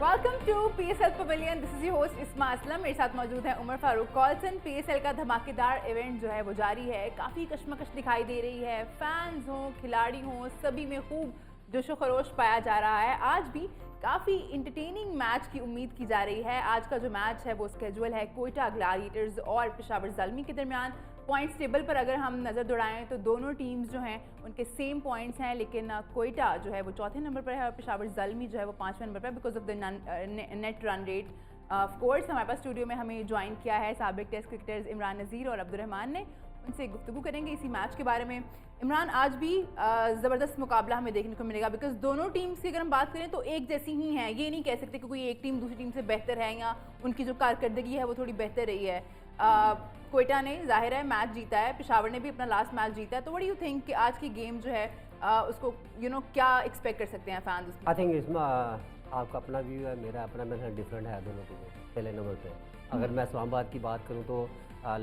Welcome to PSL pavilion. This is your host Isma Aslam. मेरे साथ मौजूद है उमर फारूक कॉल्सन। पीएसएल का धमाकेदार इवेंट जो है वो जारी है। काफ़ी कश्मकश दिखाई दे रही है। फैंस हों, खिलाड़ी हों, सभी में खूब जोशो खरोश पाया जा रहा है। आज भी काफ़ी इंटरटेनिंग मैच की उम्मीद की जा रही है। आज का जो मैच है वो स्केजुअल है कोयटा ग्लैडिएटर्स और पेशावर ज़ल्मी के दरमियान। पॉइंट्स टेबल पर अगर हम नज़र दौड़ाएं तो दोनों टीम्स जो हैं उनके सेम पॉइंट्स हैं, लेकिन कोयटा जो है वो चौथे नंबर पर है और पेशावर ज़ल्मी जो है वो 5वें नंबर पर है because of the net run rate. Of course हमारे पास स्टूडियो में हमें ज्वाइन किया है साबिक टेस्ट क्रिकेटर्स इमरान नज़ीर और अब्दुर्रहमान ने। उनसे गुफ्तगू करेंगे इसी मैच के बारे में। इमरान, आज भी ज़बरदस्त मुकाबला हमें देखने को मिलेगा बिकॉज दोनों टीम्स की अगर हम बात करें तो एक जैसी ही हैं। ये नहीं कह सकते कि कोई एक टीम दूसरी टीम से बेहतर है या उनकी जो कारकर्दगी है वो थोड़ी बेहतर रही है। कोयटा ने जाहिर है मैच जीता है, पेशावर ने भी अपना लास्ट मैच जीता है, तो व्हाट डू यू थिंक कि आज की गेम जो है उसको क्या एक्सपेक्ट कर सकते हैं फैंस? आई थिंक इसमें आपका अपना व्यू है, मेरा अपना मेरा डिफरेंट है दोनों टीमें। पहले नंबर पे अगर मैं इस्लामाबाद की बात करूं तो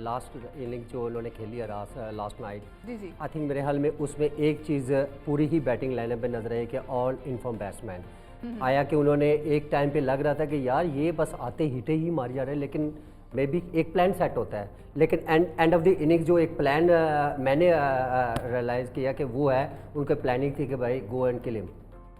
लास्ट इनिंग जो उन्होंने खेली है लास्ट नाइट, जी आई थिंक मेरे हाल में उसमें एक चीज़ पूरी ही बैटिंग लाइनअप पे नजर आई कि ऑल इनफॉर्म बैट्समैन आया कि उन्होंने एक टाइम पे लग रहा था कि यार ये बस आते हिटे ही मार जा रहे हैं, लेकिन मे बी एक प्लान सेट होता है, लेकिन एंड ऑफ द इनिंग्स जो एक प्लान मैंने रियलाइज़ किया कि वो है उनकी प्लानिंग थी कि भाई गो एंड किल हिम,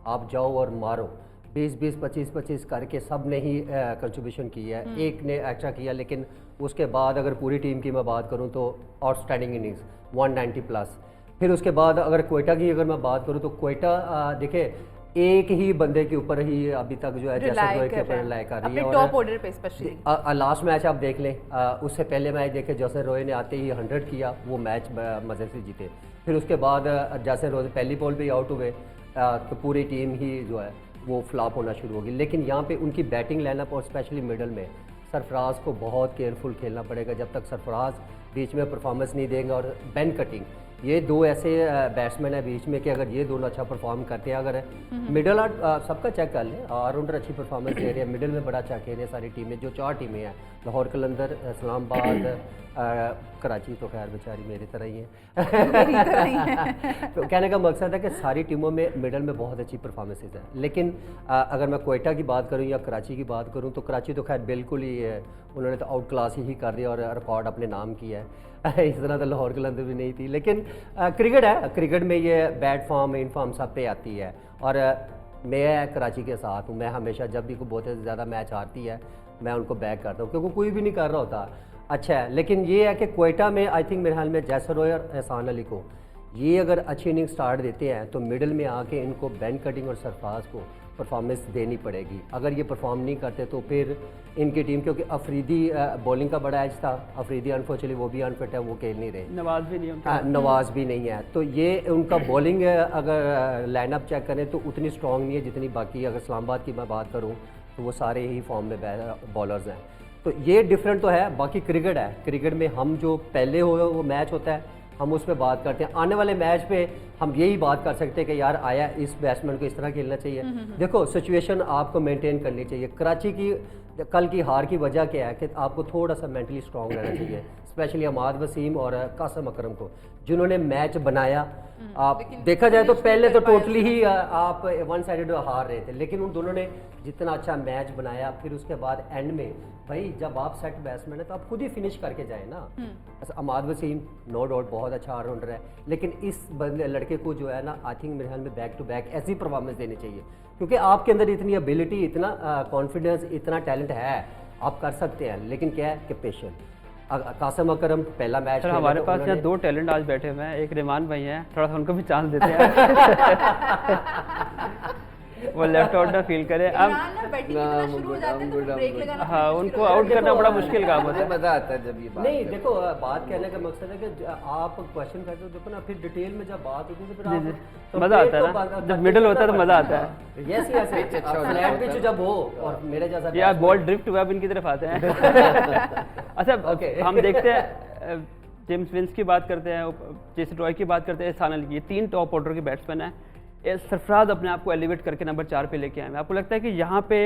आप जाओ और मारो। 20-20, 25-25 करके सब ने ही कंट्रीब्यूशन की है, एक ने एक्स्ट्रा किया, लेकिन उसके बाद अगर पूरी टीम की मैं बात करूं तो आउटस्टैंडिंग इनिंग्स 190 प्लस। फिर उसके बाद अगर कोयटा की अगर मैं बात करूं तो कोयटा देखे एक ही बंदे के ऊपर ही अभी तक जो है जैसे रोय के ऊपर रिलाई कर रही है, टॉप ऑर्डर पे स्पेशली। लास्ट मैच आप देख लें, उससे पहले मैच देखे जैसे रोय ने आते ही 100 किया, वो मैच मज़े से जीते। फिर उसके बाद जैसे रोय पहली बॉल पे आउट हुए तो पूरी टीम ही जो है वो फ्लॉप होना शुरू होगी। लेकिन यहाँ पे उनकी बैटिंग लाइनअप और स्पेशली मिडल में सरफराज को बहुत केयरफुल खेलना पड़ेगा। जब तक सरफराज बीच में परफॉर्मेंस नहीं देंगे, और बेन कटिंग, ये दो ऐसे बैट्समैन है बीच में कि अगर ये दोनों अच्छा परफॉर्म करते हैं, अगर मिडल सबका चेक कर लें, ऑलराउंडर अच्छी परफॉर्मेंस दे रहे हैं, मिडल में बड़ा अच्छा खेल रहे हैं सारी टीमें, जो 4 टीमें हैं, लाहौर कलंदर, इस्लामाबाद, कराची तो खैर बेचारी मेरी तरह ही है। तो कहने का मकसद है कि सारी टीमों में मिडल में बहुत अच्छी परफॉर्मेंसेज है। लेकिन अगर मैं कोयटा की बात करूं या कराची की बात करूं तो कराची तो खैर बिल्कुल ही उन्होंने तो आउट क्लास ही कर दिया और रिकॉर्ड अपने नाम किया है। इस तरह तो लाहौर कलंदर भी नहीं थी, लेकिन क्रिकेट है, क्रिकेट में ये बैड फॉर्म इन फॉर्म सब पे आती है। और मैं कराची के साथ हूँ, मैं हमेशा जब भी कोई बहुत ज़्यादा मैच हारती है मैं उनको बैक करता हूँ, क्योंकि कोई भी नहीं कर रहा होता अच्छा है। लेकिन ये है कि कोयटा में आई थिंक मेरे ख्याल में जैसर रोय और एहसान अली को ये अगर अच्छी इनिंग स्टार्ट देते हैं तो मिडिल में आके इनको बैन कटिंग और सरफराज को परफॉर्मेंस देनी पड़ेगी। अगर ये परफॉर्म नहीं करते तो फिर इनकी टीम, क्योंकि अफरीदी बॉलिंग का बड़ा एज था, अफरीदी अनफॉर्चुनेटली वो भी अनफिट है, वो खेल नहीं रहे, नवाज भी नहीं है, तो ये उनका बॉलिंग अगर लाइनअप चेक करें तो उतनी स्ट्रॉन्ग नहीं है जितनी बाकी। अगर इस्लामाबाद की मैं बात करूँ तो वो सारे ही फॉर्म में बॉलर्स हैं, तो ये डिफरेंट तो है। बाकी क्रिकेट है, क्रिकेट में हम जो पहले हो वो मैच होता है हम उस पर बात करते हैं, आने वाले मैच पे हम यही बात कर सकते हैं कि यार आया इस बैट्समैन को इस तरह खेलना चाहिए। देखो सिचुएशन आपको मेंटेन करनी चाहिए। कराची की कल की हार की वजह क्या है कि आपको थोड़ा सा मेंटली स्ट्रांग रहना चाहिए, स्पेशली अमाद वसीम और कासम अकरम को, जिन्होंने मैच बनाया। आप देखा जाए तो पहले तो टोटली ही आप वन साइडेड हार रहे थे, लेकिन उन दोनों ने जितना अच्छा मैच बनाया, फिर उसके बाद एंड में भाई जब आप सेट बैट्समैन है तो आप खुद ही फिनिश करके जाए ना। अमाद वसीम नो डाउट बहुत अच्छा ऑलराउंडर है, लेकिन इस लड़के को जो है ना आई थिंक मेरे ख्याल में बैक टू बैक ऐसी परफॉर्मेंस देनी चाहिए, क्योंकि आपके अंदर इतनी एबिलिटी, इतना कॉन्फिडेंस, इतना टैलेंट है, आप कर सकते हैं, लेकिन क्या है कि पेशेंट। कासम अकरम पहला मैच हमारे पास यहाँ 2 टैलेंट आज बैठे हुए हैं, एक रिमान भाई हैं, थोड़ा सा उनको भी चांस देते हैं। वो लेफ्ट ऑर्डर फील करे। अब हाँ, उनको आउट करना बड़ा मुश्किल काम होता है, मजा आता है जब ये बात नहीं। देखो बात कहने का मकसद है कि आप क्वेश्चन करते हो, देखो ना फिर डिटेल में जब बात होती है तो फिर तो मजा आता है ना, जब मिडिल होता है तो मजा आता है। यस यस, फ्लैट पिच जब हो और मेरे जैसा यार बॉल ड्रिफ्ट हुआ इनकी तरफ आते हैं। अच्छा हम देखते हैं जेम्स विंस की बात करते हैं, जेसन रॉय की बात करते हैं, एहसान अली की, 3 टॉप ऑर्डर के बैट्समैन हैं। सरफराज अपने आप को एलिवेट करके नंबर 4 पे लेके आए हैं। आपको लगता है कि यहाँ पे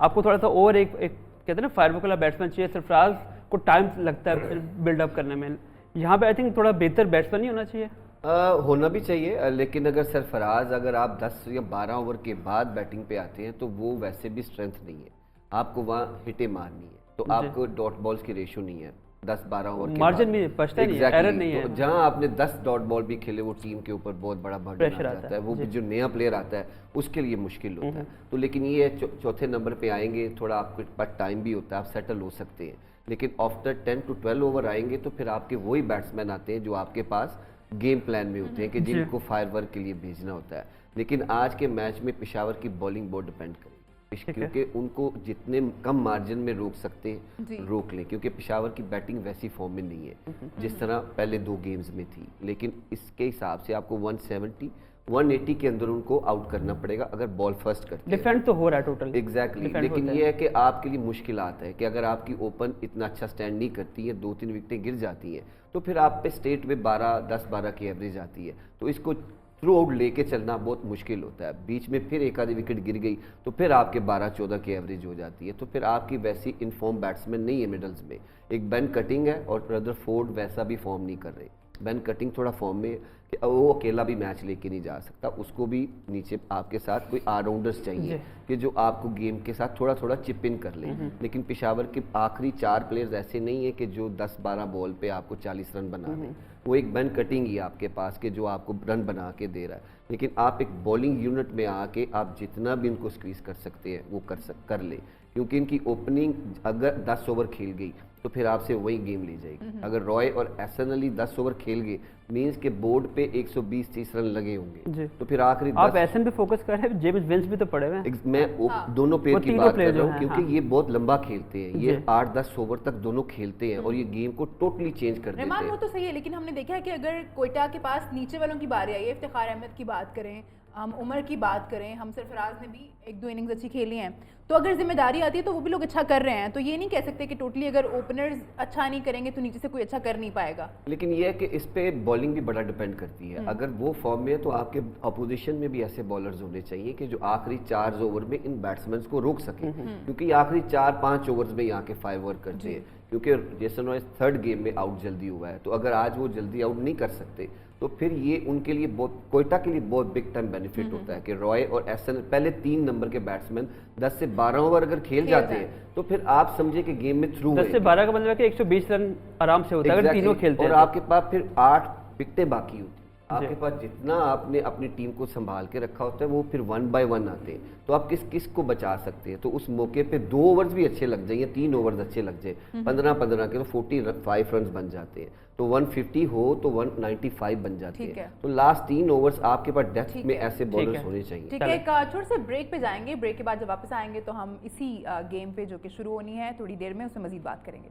आपको थोड़ा सा और एक कहते हैं ना फायरवर्क वाला बैट्समैन चाहिए, सरफराज को टाइम लगता है बिल्डअप करने में, यहाँ पे आई थिंक थोड़ा बेहतर बैट्समैन ही होना चाहिए। होना भी चाहिए लेकिन अगर सरफराज अगर आप 10 या 12 ओवर के बाद बैटिंग पे आते हैं तो वो वैसे भी स्ट्रेंथ नहीं है, आपको वहाँ हिटें मारनी है, तो आपको डॉट बॉल्स की रेशो नहीं है 10-12 ओवर के मार्जिन भी बचता नहीं है, एरर नहीं है। तो जहाँ आपने 10 डॉट बॉल भी खेले वो टीम के ऊपर बहुत बड़ा बर्डन प्रेशर आ आता जाता है, है, वो जो नया प्लेयर आता है उसके लिए मुश्किल होता है। तो लेकिन ये चौथे नंबर पे आएंगे, थोड़ा आपके पास टाइम भी होता है, आप सेटल हो सकते हैं, लेकिन आफ्टर 10 to 12 ओवर आएंगे तो फिर आपके वही बैट्समैन आते हैं जो आपके पास गेम प्लान में होते हैं कि जिनको फायर वर्क के लिए भेजना होता है। लेकिन आज के मैच में पेशावर की बॉलिंग बहुत डिपेंड करेगी, क्योंकि उनको जितने कम मार्जिन में रोक सकते हैं रोक लें, क्योंकि पेशावर की बैटिंग वैसी फॉर्म में नहीं है जिस तरह पहले 2 गेम्स में थी। लेकिन इसके हिसाब से आपको 170 180 के अंदर उनको आउट करना पड़ेगा अगर बॉल फर्स्ट करते हैं। डिफेंड तो हो रहा है टोटल एग्जैक्टली लेकिन ये है कि आपके लिए मुश्किल आता है कि अगर आपकी ओपन इतना अच्छा स्टैंड नहीं करती है, 2-3 विकेटें गिर जाती हैं, तो फिर आप पे स्टेट में 10-12 की एवरेज आती है, तो इसको थ्रू आउट लेके चलना बहुत मुश्किल होता है। बीच में फिर एक आधी विकेट गिर गई तो फिर आपके 12-14 की एवरेज हो जाती है, तो फिर आपकी वैसी इनफॉर्म बैट्समैन नहीं है मिडल्स में। एक बेन कटिंग है और रदरफोर्ड वैसा भी फॉर्म नहीं कर रहे। बेन कटिंग थोड़ा फॉर्म में कि वो अकेला भी मैच लेके नहीं जा सकता, उसको भी नीचे आपके साथ कोई ऑलराउंडर्स चाहिए कि जो आपको गेम के साथ थोड़ा थोड़ा चिप इन कर ले। लेकिन पेशावर के आखिरी 4 प्लेयर्स ऐसे नहीं है कि जो 10-12 बॉल पे आपको 40 रन बना दें, वो एक बेन कटिंग ही आपके पास के जो आपको रन बना के दे रहा है। लेकिन आप एक बॉलिंग यूनिट में आके आप जितना भी इनको स्क्वीज कर सकते हैं वो कर ले, क्योंकि इनकी ओपनिंग अगर 10 ओवर खेल गई तो फिर आपसे वही गेम ली जाएगी। अगर रॉय और एसन अली 10 ओवर खेल गए मींस के बोर्ड पे 120-30 रन लगे होंगे, तो फिर आखिरी आप एसन पे फोकस कर रहे हैं, जेम्स विंस भी तो पड़े हुए हैं। मैं दोनों प्लेयर की बात कर रहा हूँ क्योंकि ये बहुत लंबा खेलते हैं, ये 8-10 ओवर तक दोनों खेलते हैं और ये गेम को टोटली चेंज कर देते रहमान हैं। वो तो सही है, लेकिन हमने देखा है कि अगर कोयटा के पास नीचे वालों की बारी आई है, इफ्तिखार अहमद की बात करें, हम उमर की बात करें, हम सरफराज ने भी 1-2 इनिंग्स अच्छी खेली हैं, तो अगर जिम्मेदारी आती है तो वो भी लोग अच्छा कर रहे हैं। तो ये नहीं कह सकते कि टोटली अगर ओपनर्स अच्छा नहीं करेंगे तो नीचे से कोई अच्छा कर नहीं पाएगा। लेकिन ये है कि इस पे बॉलिंग भी बड़ा डिपेंड करती है। अगर वो फॉर्म में है तो आपके अपोजिशन में भी ऐसे बॉलर्स होने चाहिए कि जो आखिरी 4 ओवर में इन बैट्समैन को रोक सके, क्योंकि आखिरी 4-5 ओवर्स में यहाँ के 5 ओवर करते हैं, क्योंकि जेसन रॉय 3rd गेम में आउट जल्दी हुआ है, तो अगर आज वो जल्दी आउट नहीं कर सकते तो फिर ये उनके लिए बहुत, कोयटा के लिए बहुत बिग टाइम बेनिफिट होता है कि रॉय और एसन पहले 3 नंबर के बैट्समैन 10 से 12 ओवर अगर खेल जाते हैं तो फिर आप समझे कि गेम में थ्रू 10 से 12 का मतलब है कि 120 रन आराम से होता है अगर तीनों खेलते हैं। और आपके पास फिर 8 विकेटें बाकी होती है, आपके पास जितना आपने अपनी टीम को संभाल के रखा होता है वो फिर 1 by 1 आते हैं, तो आप किस को बचा सकते हैं। तो उस मौके पे 2 ओवर्स भी अच्छे लग जाए, 3 ओवर्स अच्छे लग जाए, 15-15 के तो 45 रन बन जाते हैं, तो 150 हो तो 195 बन जाते हैं। तो लास्ट 3 ओवर्स आपके पास डेप्थ में ऐसे बॉलर्स होने चाहिए। ठीक है, एक छोटे से ब्रेक पे जाएंगे, ब्रेक के बाद जब वापस आएंगे तो हम इसी गेम पे जो कि शुरू होनी है थोड़ी देर में उससे मजीद बात करेंगे।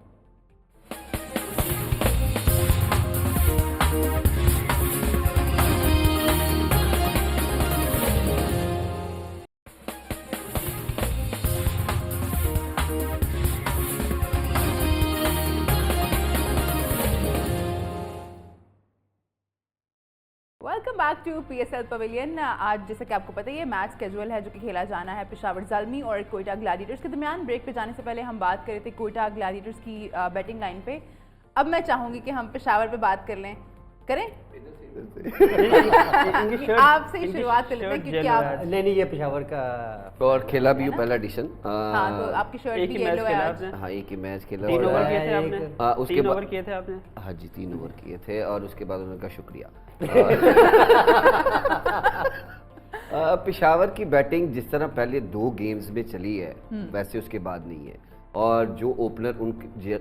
Welcome back to PSL pavilion. आज जैसे कि आपको पता ही है मैच स्केजुअल है जो कि खेला जाना है पेशावर ज़ालमी और कोयटा ग्लैडिएटर्स के दरमियान। ब्रेक पे जाने से पहले हम बात कर रहे थे कोयटा ग्लैडिएटर्स की बैटिंग लाइन पे। अब मैं चाहूँगी कि हम पेशावर पे बात करें आपसे ही शुरुआत कर लेते हैं क्योंकि आप नहीं ये पेशावर का और खेला भी पहला एडिशन। हाँ, तो आपकी शर्ट भी येलो है आज। हाँ, एक ही मैच खेला। 3 ओवर किए थे आपने? उसके 3 ओवर किए थे आपने? हाँ जी, 3 ओवर किए थे और उसके बाद उनका शुक्रिया। पेशावर की बैटिंग जिस तरह पहले 2 गेम्स में चली है वैसे उसके बाद नहीं है, और जो ओपनर उन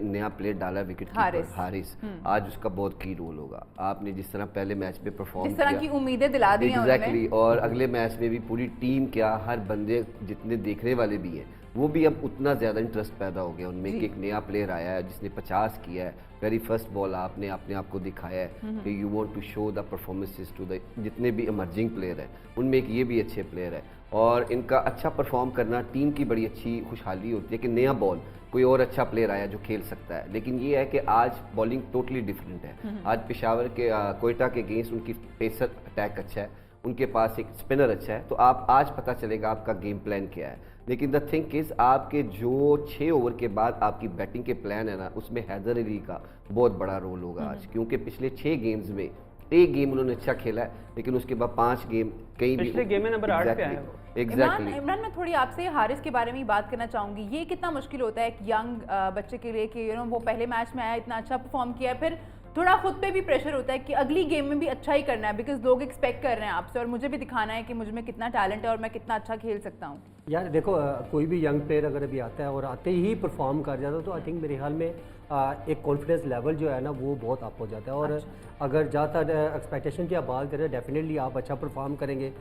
नया प्लेयर डाला विकेट कीपर हारिस, आज उसका बहुत की रोल होगा। आपने जिस तरह पहले मैच पे परफॉर्म जिस तरह की उम्मीदें दिला दी हैं एग्जैक्टली, और अगले मैच में भी पूरी टीम क्या हर बंदे जितने देखने वाले भी हैं वो भी अब उतना ज़्यादा इंटरेस्ट पैदा हो गया उनमें कि एक नया प्लेयर आया है जिसने 50 किया है, वेरी फर्स्ट बॉल आपने अपने आप को दिखाया है कि you want to show the performances to the जितने भी इमर्जिंग प्लेयर हैं उनमें एक ये भी अच्छे प्लेयर है, और इनका अच्छा परफॉर्म करना टीम की बड़ी अच्छी खुशहाली होती है कि नया बॉल कोई और अच्छा प्लेयर आया जो खेल सकता है। लेकिन ये है कि आज बॉलिंग टोटली डिफरेंट है। आज पेशावर के कोयटा के अगेंस्ट उनकी पेसर अटैक अच्छा है, उनके पास एक स्पिनर अच्छा है, तो आप आज पता चलेगा आपका गेम प्लान क्या है। लेकिन द थिंग इज आपके जो 6 ओवर के बाद आपकी बैटिंग के प्लान है ना, उसमें हैदर अली का बहुत बड़ा रोल होगा आज, क्योंकि पिछले 6 गेम्स में एक गेम उन्होंने अच्छा खेला है, लेकिन उसके बाद 5 गेम कहीं भी पिछले गेम में नंबर 8 पे आए हैं वो। एग्जैक्टली। इमरान, मैं थोड़ी आपसे हारिस के बारे में ही बात करना चाहूंगी। ये कितना मुश्किल होता है एक यंग बच्चे के लिए कि वो पहले मैच में आया, इतना अच्छा परफॉर्म किया, फिर थोड़ा खुद पे भी प्रेशर होता है कि अगली गेम में भी अच्छा ही करना है, बिकॉज लोग एक्सपेक्ट कर रहे हैं आपसे और मुझे भी दिखाना है कि मुझ में कितना टैलेंट है और मैं कितना अच्छा खेल सकता हूँ। यार देखो कोई भी यंग प्लेयर अगर अभी आता है और आते ही परफॉर्म कर जाता है तो आई थिंक मेरे ख्याल में एक कॉन्फिडेंस लेवल जो है ना वो बहुत अप हो जाता है। और अगर ज़्यादातर एक्सपेक्टेशन की आप बात करें, डेफिनेटली आप अच्छा परफॉर्म करेंगे,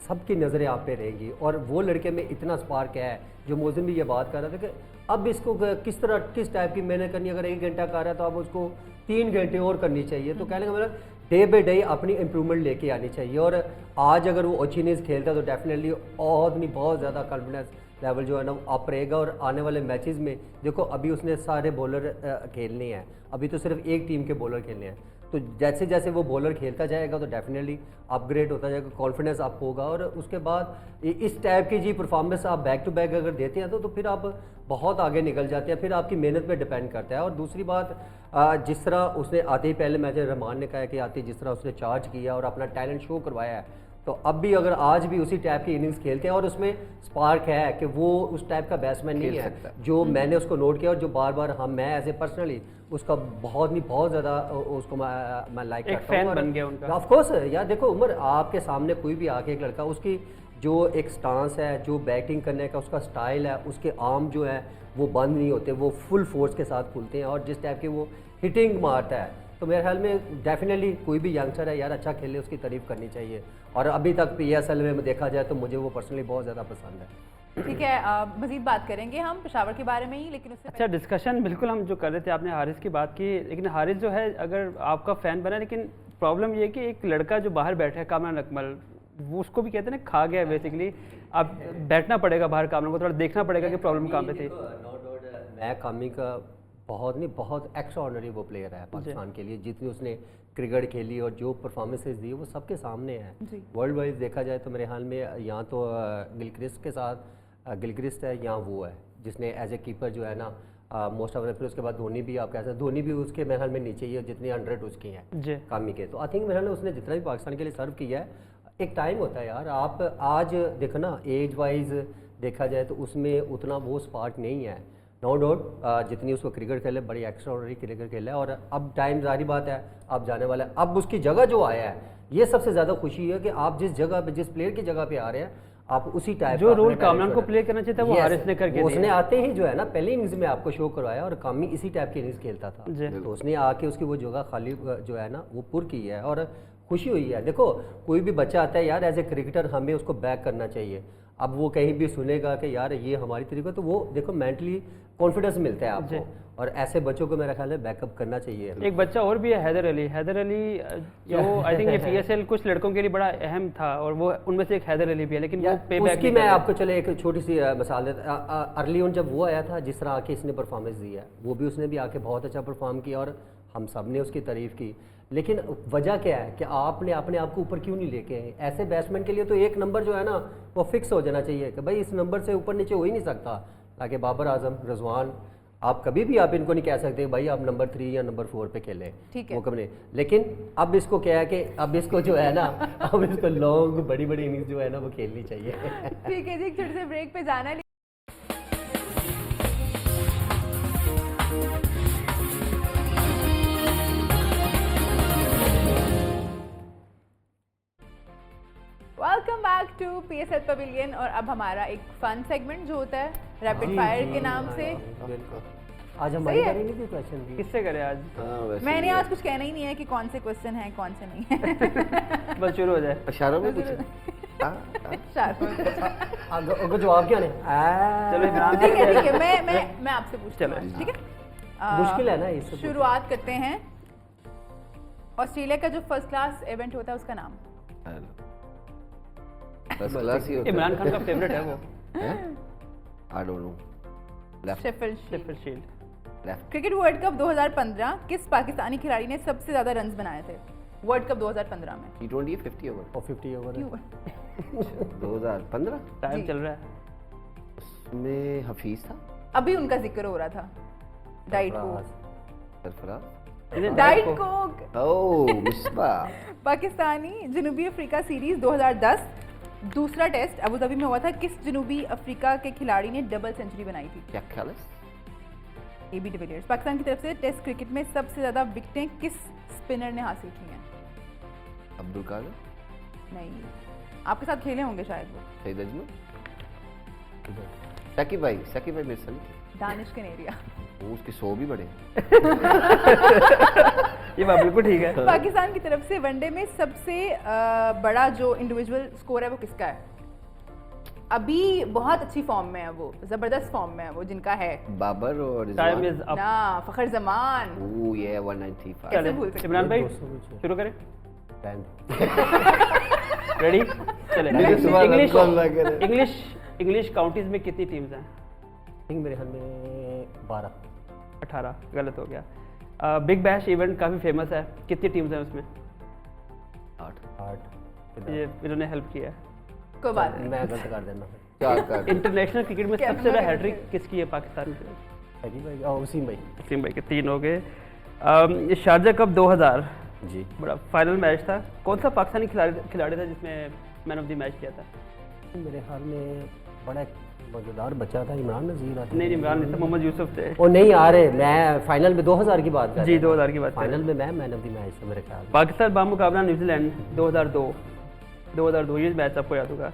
सबकी नज़रें आप पे रहेंगी। और वो लड़के में इतना स्पार्क है, जो मोहसिन भी ये बात कर रहा था कि अब इसको किस तरह किस टाइप की मेहनत करनी है। अगर 1 घंटा कर रहा है तो अब उसको 3 घंटे और करनी चाहिए। तो कहने का मतलब डे बाई डे अपनी इम्प्रूवमेंट लेके आनी चाहिए। और आज अगर वो अच्छी इनिंग्स खेलता है तो डेफिनेटली बहुत ज़्यादा कॉन्फिडेंस लेवल जो है ना अप रहेगा। और आने वाले मैचेस में देखो अभी उसने सारे बॉलर खेलने हैं, अभी तो सिर्फ एक टीम के बॉलर खेलने हैं। तो जैसे जैसे वो बॉलर खेलता जाएगा तो डेफिनेटली अपग्रेड होता जाएगा, कॉन्फिडेंस अप होगा। और उसके बाद इस टाइप की जी परफॉर्मेंस आप बैक टू बैक अगर देते हैं तो फिर आप बहुत आगे निकल जाते हैं। फिर आपकी मेहनत पे डिपेंड करता है। और दूसरी बात, जिस तरह उसने आते ही पहले मैच रहमान ने कहा कि आते ही जिस तरह उसने चार्ज किया और अपना टैलेंट शो करवाया है, तो अब भी अगर आज भी उसी टाइप की इनिंग्स खेलते हैं और उसमें स्पार्क है कि वो उस टाइप का बैट्समैन नहीं है जो मैंने उसको नोट किया और जो बार बार मैं एज ए पर्सनली उसका बहुत ज़्यादा उसको मैं लाइक करता हूँ। फैन बन गया उनका। ऑफ कोर्स यार देखो उमर, आपके सामने कोई भी आके एक लड़का, उसकी जो एक स्टांस है, जो बैटिंग करने का उसका स्टाइल है, उसके आर्म जो है वो बंद नहीं होते, वो फुल फोर्स के साथ खुलते हैं। और जिस टाइप की वो हिटिंग मारता है तो मेरे ख्याल में डेफिनेटली कोई भी यंगस्टर है यार अच्छा खेले, उसकी तारीफ करनी चाहिए। और अभी तक PSL में देखा जाए तो मुझे वो पर्सनली बहुत ज़्यादा पसंद है। ठीक है, मजीद बात करेंगे हम पेशावर के बारे में ही, लेकिन उससे अच्छा डिस्कशन बिल्कुल हम जो कर रहे थे, आपने हारिस की बात की, लेकिन हारिस जो है अगर आपका फ़ैन बना, लेकिन प्रॉब्लम ये है कि एक लड़का जो बाहर बैठा है कामरान अकमल, वो उसको भी कहते हैं ना खा गया है बेसिकली। अब बैठना पड़ेगा बाहर, कामरान को थोड़ा देखना पड़ेगा कि प्रॉब्लम कहाँ पे थी। मैं कामी का बहुत एक्स्ट्राऑर्डिनरी वो प्लेयर है पाकिस्तान के लिए। जितनी उसने क्रिकेट खेली और जो परफॉर्मेंसेज दी वो सबके सामने है। वर्ल्ड वाइज देखा जाए तो मेरे ख्याल में यहाँ तो गिलक्रिस्ट के साथ गिलक्रिस्ट है, यहाँ वो है जिसने एज ए कीपर जो है ना मोस्ट ऑफ। फिर उसके बाद धोनी भी आप कह सकते हैं, धोनी भी उसके मेरे ख्याल में नीचे ही है जितने 100 उसकी हैं कामी के। तो आई थिंक मेरे ख्याल में उसने जितना भी पाकिस्तान के लिए सर्व किया है, एक टाइम होता है यार, आप आज देखो ना एज वाइज देखा जाए तो उसमें उतना वो स्पार्क नहीं है। नो डाउट जितनी उसको क्रिकेट खेले, बड़ी एक्स्ट्राऑर्डिनरी क्रिकेट खेला है। और अब टाइम जारी बात है, अब जाने वाला है। अब उसकी जगह जो आया है, ये सबसे ज़्यादा खुशी है कि आप जिस जगह पे, जिस प्लेयर की जगह पे आ रहे हैं, आप उसी टाइप जो रोल कामरान को प्ले करना चाहिए था वो हारिस ने करके उसने आते ही जो है ना पहले इनिंग्स में आपको शो करवाया और कामी इसी टाइप की इनिंग्स खेलता था। तो उसने आके उसकी वो जगह खाली जो है ना वो पुर की है और खुशी हुई है। देखो कोई भी बच्चा आता है यार, एज ए क्रिकेटर हमें उसको बैक करना चाहिए। अब वो कहीं भी सुनेगा कि यार ये हमारी तरीका, तो वो देखो मेंटली कॉन्फिडेंस मिलता है आपको। और ऐसे बच्चों को मेरा ख्याल है बैकअप करना चाहिए। एक बच्चा और भी है हैदर अली जो आई थिंक ये PSL कुछ लड़कों के लिए बड़ा अहम था और वो उनमें से एक हैदर अली भी है, लेकिन वो पे बैक उसकी मैं आपको चले एक छोटी सी मिसाल देता। अर्ली ऑन जब वो आया था, जिस तरह आके इसने परफॉर्मेंस दी है, वो भी उसने भी आके बहुत अच्छा परफॉर्म किया और हम सब ने उसकी तारीफ की। लेकिन वजह क्या है कि आपने अपने आप को ऊपर क्यों नहीं लेके आए? ऐसे बैट्समैन के लिए तो एक नंबर जो है ना वो फिक्स हो जाना चाहिए कि भाई इस नंबर से ऊपर नीचे हो ही नहीं सकता। ताकि बाबर आजम, रिजवान, आप कभी भी आप इनको नहीं कह सकते भाई आप नंबर 3 या नंबर 4 पे खेलें, वो कभी नहीं। लेकिन अब इसको क्या है कि अब इसको जो है ना अब इसको लॉन्ग बड़ी बड़ी इनिंग्स जो है ना वो खेलनी चाहिए। ठीक है जी, छोटे से ब्रेक पे जाना है। Welcome back to PSL pavilion. और अब हमारा एक फन सेगमेंट जो होता है रैपिड फायर के नाम से। आज हमारी बारी नहीं थी क्वेश्चन की, किससे करे आज? मैंने आज कुछ कहना ही नहीं है कि कौन से क्वेश्चन हैं कौन से नहीं है। बस शुरू हो जाए। इशारों में कुछ अगर जवाब क्या नहीं चलो इमरान ठीक है मैं आपसे पूछती हूँ, ठीक है? मुश्किल है ना इससे। शुरुआत करते हैं। ऑस्ट्रेलिया का जो फर्स्ट क्लास इवेंट होता है उसका नाम? फर्स्ट क्लास ही होता है। इमरान खान का फेवरेट है वो। I don't know. Sheffield shield. Cricket world cup 2015 किस पाकिस्तानी खिलाड़ी ने सबसे ज्यादा रन्स बनाए थे वर्ल्ड कप 2015 में? T20 50 ओवर और 50 ओवर 2015 टाइम चल रहा है। उसमें हफीज था, अभी उनका जिक्र हो रहा था। Diet coke Sarfaraz diet coke. Oh Misbah. Pakistani जनूबी अफ्रीका सीरीज 2010 दूसरा टेस्ट अबू धाबी में हुआ था। किस जनूबी अफ्रीका के खिलाड़ी ने डबल सेंचुरी बनाई थी? क्या ख्याल है? AB de Villiers. पाकिस्तान की तरफ से टेस्ट क्रिकेट में सबसे ज्यादा विकेटें किस स्पिनर ने हासिल की हैं? अब्दुल कादिर, नहीं, आपके साथ खेले होंगे शायद वो। सईद अजमल, साकिब भाई मेरे सन। दानिश कनेरिया। वो उसके 100 भी बड़े। ये बात बिल्कुल ठीक है। पाकिस्तान की तरफ से वनडे में सबसे बड़ा जो इंडिविजुअल स्कोर है वो किसका है? अभी बहुत अच्छी फॉर्म में है वो, जबरदस्त फॉर्म में है वो, जिनका है बाबर और टाइम रिजवान। Is up. ना फखर जमान। ओह ये 195। चले भूल सकते इमरान भाई 200 कुछ। शुरू करें। टाइम रेडी चले। मेरे सुबह रमजान लगे रहे। इंग्लिश काउंटीज में कितनी टीम्स हैं? थिंक मेरे ख्याल में 12। 18 गलत हो गया। बिग बैश इवेंट काफ़ी फेमस है, कितनी टीम्स हैं उसमें? 8। ये इन्होंने हेल्प किया है। कोई बात नहीं। मैं गलत कर देना। 4 कर। इंटरनेशनल क्रिकेट में क्या सबसे ज़्यादा मैं- हैट्रिक किसकी है पाकिस्तान के? सही भाई और वसीम भाई। वसीम भाई के 3 हो गए। ये शारजा कप 2000 जी। बड़ा फाइनल मैच था। कौन सा पाकिस्तानी खिलाड़ी था जिसमें मैन ऑफ द मैच किया था? मेरे ख्याल में बड़ा एक मजेदार बच्चा था, इमरान नजीर आता। नहीं इमरान नहीं था, मोहम्मद यूसुफ थे। ओ नहीं आ रहे, मैं फाइनल में 2000 की बात कर जी रहा हूँ। 2000 की बात फाइनल में मैं मैन ऑफ द मैच था मेरे ख्याल में। पाकिस्तान बामुकाबला न्यूजीलैंड 2002 ये मैच आपको याद होगा।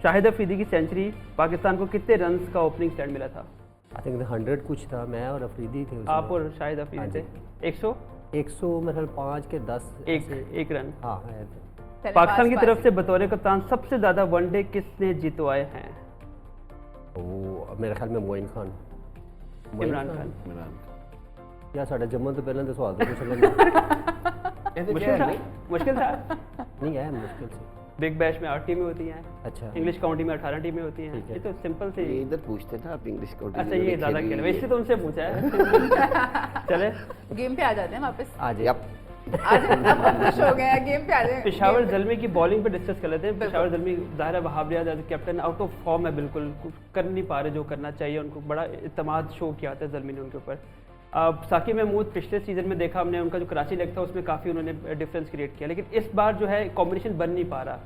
शाहिद अफरीदी की सेंचुरी, पाकिस्तान को कितने रन का ओपनिंग स्टैंड मिला था? आई थिंक 100 कुछ था, मैं और अफरीदी थे उसमें। आप और शाहिद हाँ अफरीदी जी। थे। 100 100 मेरे ख्याल 5 के 10 एक रन। हाँ है। चले, पाकिस्तान की पास- तरफ से बतौर कप्तान सबसे ज्यादा वनडे किसने जितवाए हैं? वो मेरे ख्याल में मोइन खान। इमरान खान। या साढ़े जम्मू तो पहले तो सवाल तो कुछ नहीं मुश्किल था। नहीं है मुश्किल से। बिग बैश में 8 टीमें होती हैं, अच्छा इंग्लिश काउंटी में 18 टीमें होती हैं। ठीक है। ये तो सिंपल से ये इधर पूछते थे आप इंग्लिश काउंटी। अच्छा ये ज्यादा खेल है, इसलिए तो उनसे पूछा है। चले गेम पे आ जाते हैं वापस। आ जाए। यप। आज अब हम खुश हो गए हैं, गेम पे आ जाए। पेशावर जलमी की बॉलिंग पे डिस्कस कर लेते हैं। पेशावर जलमी ज़ाहिर है Wahab Riaz as captain out of form है, बिल्कुल कुछ कर नहीं पा रहे जो करना चाहिए उनको। बड़ा इत्मीनान शो किया था जलमी ने उनके ऊपर। साकिब महमूद पिछले सीजन में देखा हमने, उनका जो कराची लेग था उसमें काफ़ी उन्होंने डिफरेंस क्रिएट किया, लेकिन इस बार जो है कॉम्बिनेशन बन नहीं पा रहा।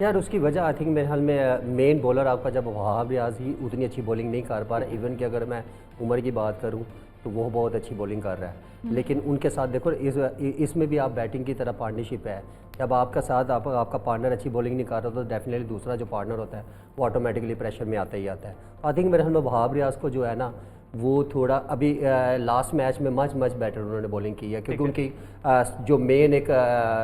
यार उसकी वजह आई थिंक मेरे हाल में मेन बॉलर आपका जब वहाब रियाज ही उतनी अच्छी बॉलिंग नहीं कर पा रहा। इवन कि अगर मैं उमर की बात करूं तो वो बहुत अच्छी बॉलिंग कर रहा है, लेकिन उनके साथ देखो इसमें भी आप बैटिंग की तरह पार्टनरशिप है। जब आपका साथ आपका पार्टनर अच्छी बॉलिंग नहीं कर रहा तो डेफिनेटली दूसरा जो पार्टनर होता है वो ऑटोमेटिकली प्रेशर में आता ही आता है। आई थिंक मेरे हाल में वहाब रियाज को जो है ना वो थोड़ा अभी लास्ट मैच में मच बेटर उन्होंने बॉलिंग की है, क्योंकि उनकी जो मेन एक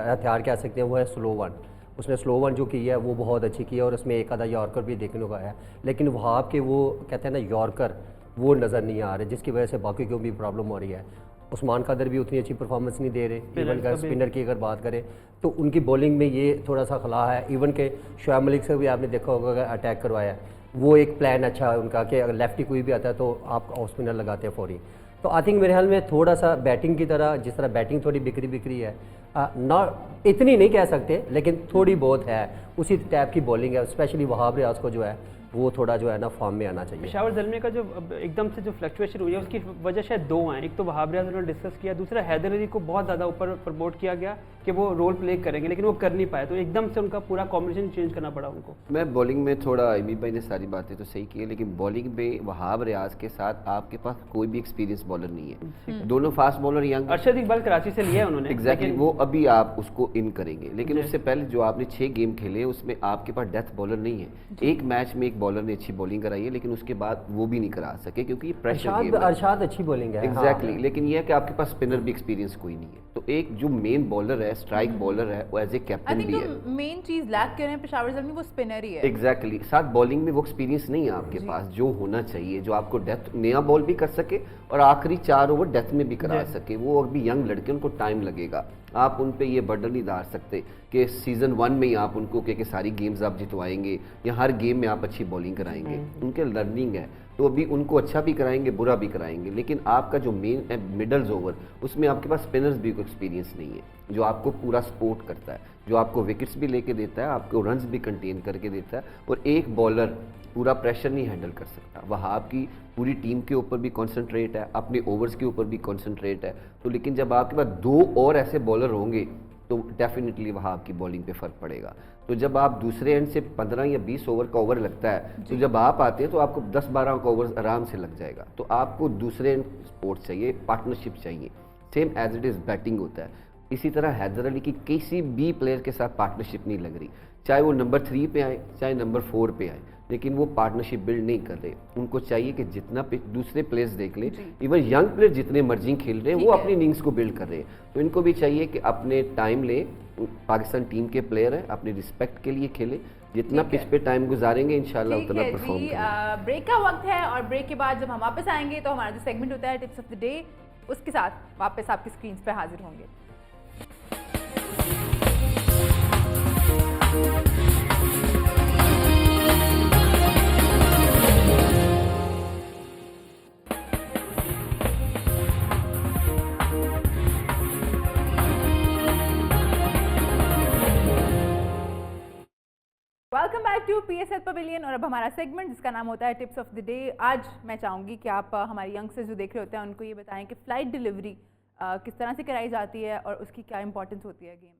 हथियार कह सकते हैं वो है स्लो वन। उसने स्लो वन जो की है वो बहुत अच्छी की है और उसमें एक आधा यॉर्कर भी देखने को आया, लेकिन वहाब के वो कहते हैं ना यॉर्कर वो नज़र नहीं आ रहे, जिसकी वजह से बाकी को भी प्रॉब्लम हो रही है। उस्मान कादर भी उतनी अच्छी परफॉर्मेंस नहीं दे रहे। इवन का स्पिनर की अगर बात करें तो उनकी बॉलिंग में ये थोड़ा सा खला है। इवन के शोएब मलिक से भी आपने देखा होगा अटैक करवाया, वो एक प्लान अच्छा है उनका कि अगर लेफ्टी कोई भी आता है तो आप ऑफ स्पिनर लगाते हैं फौरी। तो आई थिंक मेरे ख्याल में थोड़ा सा बैटिंग की तरह, जिस तरह बैटिंग थोड़ी बिखरी है, नॉट इतनी नहीं कह सकते लेकिन थोड़ी बहुत है, उसी टाइप की बॉलिंग है। स्पेशली वहाब रियाज को जो है वो थोड़ा जो है ना फॉर्म में आना चाहिए। पेशावर जलमे का जो एकदम से जो फ्लक्चुएशन हुई है उसकी वजह शायद 2 हैं। एक तो वहाब रियाज उन्होंने डिस्कस किया, दूसरा हैदर अली को बहुत ज़्यादा ऊपर प्रमोट किया गया कि वो रोल प्ले करेंगे, लेकिन वो कर नहीं पाए, तो एकदम से उनका पूरा कॉम्बिनेशन चेंज करना पड़ा उनको। मैं बॉलिंग में थोड़ा इमी भाई ने सारी बातें तो सही की है, लेकिन बॉलिंग में वहाब रियाज के साथ आपके पास कोई भी एक्सपीरियंस बॉलर नहीं है। दोनों fast bowler young. Arshad Iqbal Karachi से लिया है उन्होंने। एग्जैक्टली वो अभी आप उसको इन करेंगे, लेकिन उससे पहले जो आपने 6 गेम खेले उसमें आपके पास डेथ बॉलर नहीं है। एक मैच में एक बॉलर ने अच्छी बॉलिंग कराई है, लेकिन उसके बाद वो भी नहीं करा सके क्योंकि ये प्रेशर गेम है। अरशाद अच्छी बॉलिंग है। एग्जैक्टली लेकिन ये है कि आपके पास स्पिनर भी एक्सपीरियंस कोई नहीं है। तो एक जो मेन बॉलर है, स्ट्राइक बॉलर है, वो as a I captain think भी है। जो मेन चीज लैक कर रहे हैं पेशावर जलमी वो स्पिनर ही है। एग्जैक्टली साथ बॉलिंग में वो एक्सपीरियंस नहीं है आपके पास जो होना चाहिए, जो आपको डेथ नया बॉल भी कर सके और आखिरी 4 ओवर डेथ में भी करा सके। वो अभी यंग लड़के, उनको टाइम लगेगा। आप उन पे ये बर्डन नहीं डाल सकते कि सीजन 1 में ही आप उनको कि सारी गेम्स आप जितवाएंगे या हर गेम में आप अच्छी बॉलिंग कराएंगे। उनके लर्निंग है, तो अभी उनको अच्छा भी कराएंगे, बुरा भी कराएंगे, लेकिन आपका जो मेन है मिडल्स ओवर, उसमें आपके पास स्पिनर्स भी कोई एक्सपीरियंस नहीं है जो आपको पूरा सपोर्ट करता है, जो आपको विकेट्स भी लेके देता है, आपको रन्स भी कंटेन करके देता है, और एक बॉलर पूरा प्रेशर नहीं हैंडल कर सकता। वहाँ आपकी पूरी टीम के ऊपर भी कॉन्सेंट्रेट है, अपने ओवर्स के ऊपर भी कॉन्सेंट्रेट है। तो लेकिन जब आपके पास 2 और ऐसे बॉलर होंगे तो डेफिनेटली वहाँ आपकी बॉलिंग पे फ़र्क पड़ेगा। तो जब आप दूसरे एंड से 15 या 20 ओवर का ओवर लगता है, तो जब आप आते हैं तो आपको 10-12 का ओवर आराम से लग जाएगा। तो आपको दूसरे एंड सपोर्ट चाहिए, पार्टनरशिप चाहिए, same as it is batting होता है। इसी तरह हैदर अली की किसी भी प्लेयर के साथ पार्टनरशिप नहीं लग रही, चाहे वो नंबर 3 पे आए, चाहे नंबर 4 पे आए, लेकिन वो पार्टनरशिप बिल्ड नहीं कर रहे। उनको चाहिए कि जितना दूसरे प्लेयर्स देख लें, इवन यंग प्लेयर जितने मर्जी खेल रहे हैं वो अपनी इनिंग्स को बिल्ड कर रहे हैं। तो इनको भी चाहिए कि अपने टाइम लें, पाकिस्तान टीम के प्लेयर हैं, अपने रिस्पेक्ट के लिए खेलें, जितना पिच पे टाइम गुजारेंगे इंशाल्लाह उतना परफॉर्म करेंगे। ब्रेक का वक्त है और ब्रेक के बाद जब हम वापस आएंगे तो हमारा जो सेगमेंट होता है टिप्स ऑफ द डे, उसके साथ वापस आपकी स्क्रीन पे हाजिर होंगे। Welcome back to PSL pavilion और अब हमारा सेगमेंट जिसका नाम होता है टिप्स ऑफ द डे। आज मैं चाहूँगी कि आप हमारे यंगस्टर्स जो देख रहे होते हैं उनको ये बताएं कि फ़्लाइट डिलीवरी किस तरह से कराई जाती है और उसकी क्या इंपॉर्टेंस होती है गेम में।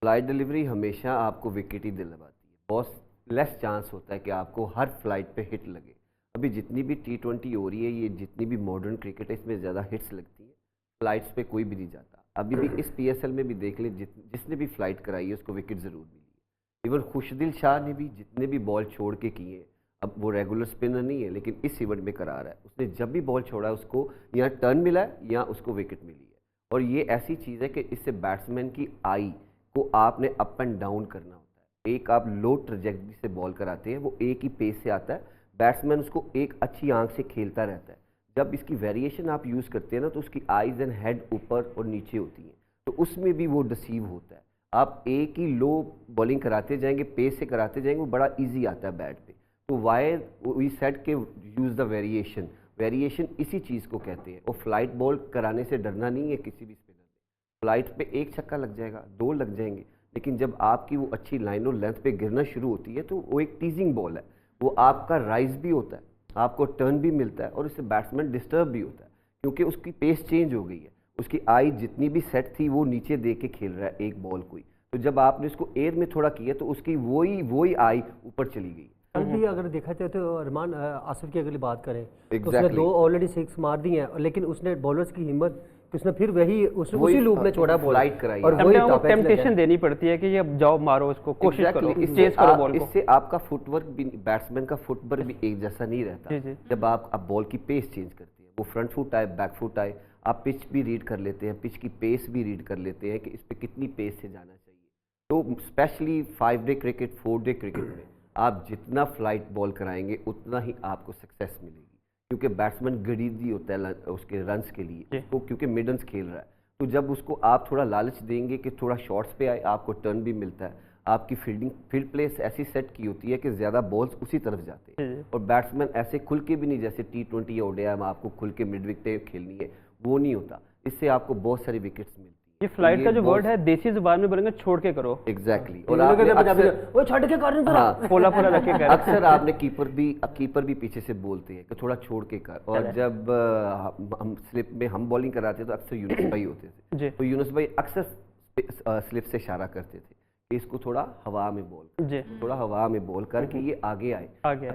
फ्लाइट डिलीवरी हमेशा आपको विकेट ही दिलवाती है, बहुत लेस चांस होता है कि आपको हर फ्लाइट पे हिट लगे। अभी जितनी भी T20 हो रही है, ये जितनी भी मॉडर्न क्रिकेट है, इसमें ज़्यादा हिट्स लगती हैं, फ्लाइट्स पे कोई भी नहीं जाता। अभी भी इस PSL में भी देख लें, जिसने भी फ्लाइट कराई है उसको विकेट ज़रूर मिली है। इवन खुशदिल शाह ने भी जितने भी बॉल छोड़ के किए, अब वो रेगुलर स्पिनर नहीं है लेकिन इस इवेंट में करा रहा है, उसने जब भी बॉल छोड़ा उसको या टर्न मिला है या उसको विकेट मिली है। और ये ऐसी चीज़ है कि इससे बैट्समैन की आई को आपने अप एंड डाउन करना होता है। एक आप लो ट्रजेक्टरी से बॉल कराते हैं, वो एक ही पेस से आता है, बैट्समैन उसको एक अच्छी आंख से खेलता रहता है। जब इसकी वेरिएशन आप यूज़ करते हैं ना, तो उसकी आइज़ एंड हेड ऊपर और नीचे होती हैं, तो उसमें भी वो डिसीव होता है। आप एक ही लो बॉलिंग कराते जाएंगे, पेस से कराते जाएंगे, वो बड़ा इजी आता है बैट पे। तो वाई वी सेड के यूज़ द वेरिएशन, वेरिएशन इसी चीज़ को कहते हैं। और फ्लाइट बॉल कराने से डरना नहीं है किसी भी स्पिनर में। फ्लाइट पे एक छक्का लग जाएगा, 2 लग जाएंगे, लेकिन जब आपकी वो अच्छी लाइन और लेंथ पे गिरना शुरू होती है तो वो एक टीजिंग बॉल है, वो आपका राइज भी होता है, आपको टर्न भी मिलता है और इससे बैट्समैन डिस्टर्ब भी होता है, क्योंकि उसकी पेस चेंज हो गई है, उसकी आई जितनी भी सेट थी वो नीचे दे के खेल रहा है एक बॉल को ही। तो जब आपने उसको एयर में थोड़ा किया तो उसकी वही आई ऊपर चली गई। कल भी अगर देखा जाए तो अरमान आसिफ की अगर बात करें तो उसने Exactly. 2 ऑलरेडी 6 मार दी हैं, लेकिन उसने बॉलर्स की हिम्मत, उसने फिर उसने उसी लूप में छोड़ा बॉल फ्लाइट कराई और वही टेम्पटेशन देनी पड़ती है कि ये जाओ मारो उसको, कोशिश करो, चेस करो बॉल को। इससे आपका फुटवर्क भी, बैट्समैन का फुटवर्क भी एक जैसा नहीं रहता। जब आप बॉल की पेस चेंज करते हैं, वो फ्रंट फुट आए, बैक फुट आए, आप पिच भी रीड कर लेते हैं, पिच की पेस भी रीड कर लेते हैं कि इस पर कितनी पेस से जाना चाहिए। तो specially 5 day cricket, 4 day cricket में आप जितना फ्लाइट बॉल कराएंगे उतना ही आपको सक्सेस मिलेगी, क्योंकि बैट्समैन गरीबी होता है उसके रन्स के लिए, उसको क्योंकि मिडन्स खेल रहा है। तो जब उसको आप थोड़ा लालच देंगे कि थोड़ा शॉट्स पे आए, आपको टर्न भी मिलता है, आपकी फील्ड प्लेस ऐसी सेट की होती है कि ज़्यादा बॉल्स उसी तरफ जाते हैं, और बैट्समैन ऐसे खुल के भी नहीं, जैसे T20 या ODI में आपको खुल के मिड विकेट खेलनी है, वो नहीं होता। इससे आपको बहुत सारी विकेट्स मिलती है। ये फ्लाइट का जो वर्ड है देसी जुबान में बोलेंगे छोड़ के करो। एग्जैक्टली। और वो छड़ के कर पोला पोला रख के कर। अक्सर आपने कीपर भी पीछे से बोलते हैं कि थोड़ा छोड़ के कर। और जब हम स्लिप में हम बॉलिंग कराते तो अक्सर यूनुस भाई होते थे, तो यूनुस भाई अक्सर स्लिप से इशारा करते थे कि इसको थोड़ा हवा में बॉल, थोड़ा हवा में बॉल करके ये आगे आए,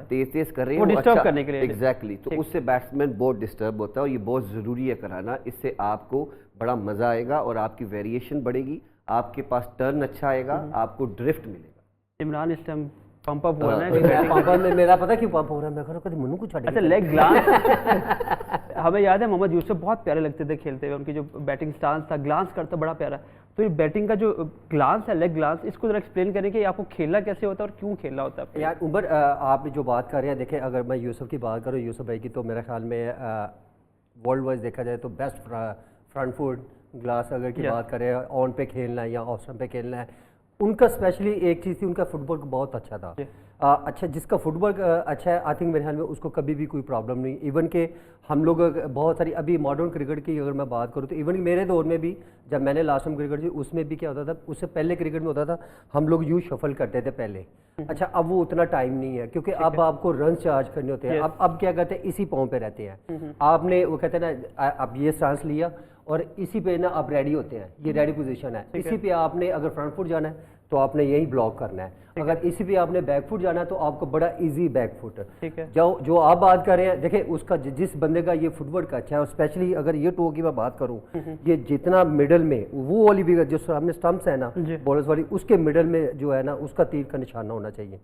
तेज कर रहे हैं, डिस्टर्ब करने के लिए। एग्जैक्टली। तो उससे बैट्समैन बहुत डिस्टर्ब होता है और ये बहुत ज़रूरी है कराना। इससे आपको बड़ा मज़ा आएगा और आपकी वेरिएशन बढ़ेगी, आपके पास टर्न अच्छा आएगा, आपको ड्रिफ्ट मिलेगा। इमरान इस टाइम पंप अप हो रहा है। पंप में मेरा पता क्यों पंप हो रहा है, मैं कभी मनु को छड़। अच्छा, लेग ग्लांस हमें याद है मोहम्मद यूसुफ बहुत प्यारे लगते थे खेलते हुए, उनकी जो बैटिंग स्टांस था, ग्लांस करता बड़ा प्यारा। तो ये बैटिंग का जो ग्लांस है, लेग ग्लांस, इसको जरा एक्सप्लेन करें कि आपको खेलना कैसे होता है और क्यों खेलना होता है। यार उमर, आप जो बात कर रहे हैं, देखें अगर मैं यूसुफ की बात करूँ, यूसुफ भाई की, तो मेरे ख्याल में वर्ल्ड वाइज देखा जाए तो बेस्ट फ्रंट फुट ग्लास अगर की बात करें, ऑन पे खेलना है या ऑफ स्टंप पे खेलना है, उनका स्पेशली एक चीज़ थी, उनका फुटबॉल बहुत अच्छा था। अच्छा, जिसका फुटबॉल अच्छा है, आई थिंक मेरे ख्याल में उसको कभी भी कोई प्रॉब्लम नहीं। इवन के हम लोग बहुत सारी अभी मॉडर्न क्रिकेट की अगर मैं बात करूँ तो इवन मेरे दौर में भी जब मैंने लास्ट टाइम क्रिकेट की उसमें भी क्या होता था, उससे पहले क्रिकेट में होता था हम लोग यूँ शफल करते थे पहले। अच्छा, अब वो उतना टाइम नहीं है क्योंकि अब आपको रन चार्ज करने होते हैं। अब क्या करते हैं, इसी पाँव पे रहते हैं। आपने वो कहते हैं ना, अब ये सांस लिया और इसी पे ना आप रेडी होते हैं, ये रेडी पोजीशन है। इसी पे आपने अगर फ्रंट फुट जाना है तो आपने यही ब्लॉक करना है, अगर इसी पे आपने बैक फुट जाना है तो आपको बड़ा इजी बैक फुट। ठीक है। जो आप बात कर रहे हैं, देखिए उसका जिस बंदे का ये फुटवर्क अच्छा है, और स्पेशली अगर ये टो की मैं बात करूं, ये जितना मिडल में वो वाली भी जो सामने स्टंप्स है ना बॉलर्स वाली, उसके मिडल में जो है ना उसका तीर का निशाना होना चाहिए।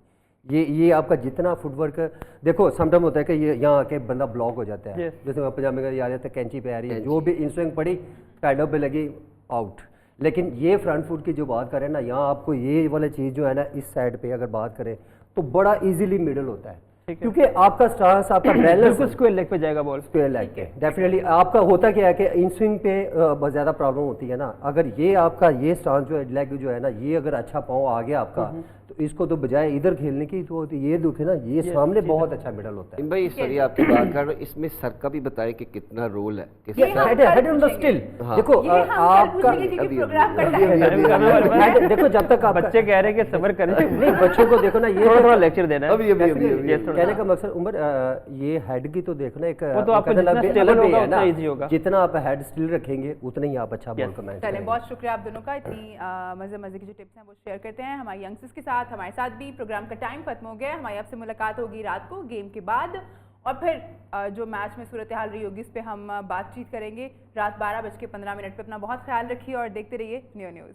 ये आपका जितना फुटवर्क, देखो समटाइम होता है कि ये यहाँ आके बंदा ब्लॉक हो जाता है। जैसे पजामे का याद है, कैंची पे आ रही है, जो भी इंस्विंग पड़ी पैडों पे लगी, आउट। लेकिन ये फ्रंट फुट की जो बात करें ना, यहाँ आपको ये वाला चीज़ जो है ना इस साइड पे अगर बात करें तो बड़ा इजीली मिडल होता है, क्योंकि आपका स्टांस, आपका बैलेंस स्क्वायर लेग पे जाएगा बॉल, स्क्वायर लेग पे। डेफिनेटली आपका होता क्या है कि इन स्विंग पे बहुत ज़्यादा प्रॉब्लम होती है ना। अगर ये आपका ये स्टांस जो है, लेग जो है ना, ये अगर अच्छा पाँव आ गया आपका, तो इसको तो बजाय इधर खेलने की तो ये दुखे ना, ये सामने बहुत अच्छा मिडल होता है। भाई सर, ये आपकी बात कर रहे हो, इसमें सर का भी बताएं कि कितना रोल है। हेड ऑन द स्टिल, देखो आपका देखो जब तक आप बच्चे कह रहे हैं कि सब्र करें, नहीं बच्चों को देखो ना, ये थोड़ा लेक्चर देना है। कहने का मकसद उमर, ये हेड की तो देखना एक, वो तो आपका जितना स्टेबल होगा उतना इजी होगा। जितना आप हेड स्टिल रखेंगे उतना ही आप अच्छा बॉल कमाएंगे। चलें, बहुत शुक्रिया आप दोनों का, इतनी मज़े की जो टिप्स हैं वो शेयर करते हैं हमारे यंगस्टर्स के साथ। हमारे साथ भी प्रोग्राम का टाइम खत्म हो गया है। हमारी आपसे मुलाकात होगी रात को गेम के बाद, और फिर जो मैच में सूरत हाल रही होगी इस पर हम बातचीत करेंगे रात 12:15 पे। अपना बहुत ख्याल रखिए और देखते रहिए न्यू न्यूज़।